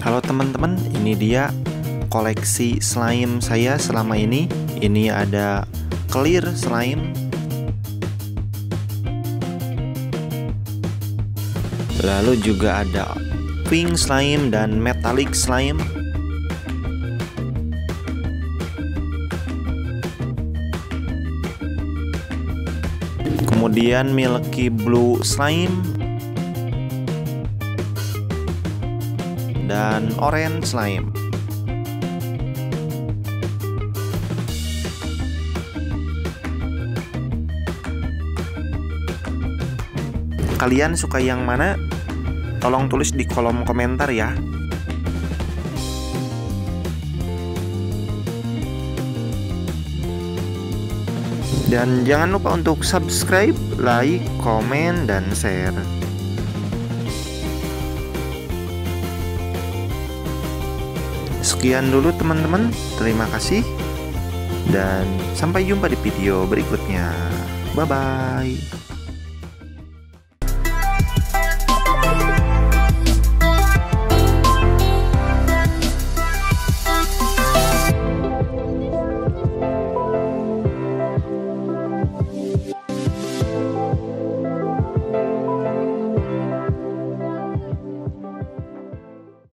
Halo teman-teman, ini dia koleksi slime saya selama ini. Ini ada clear slime, lalu juga ada pink slime dan metallic slime. Kemudian milky blue slime dan orange slime. Kalian suka yang mana? Tolong tulis di kolom komentar ya. Dan jangan lupa untuk subscribe, like, komen, dan share. Sekian dulu teman-teman, terima kasih. Dan sampai jumpa di video berikutnya. Bye-bye.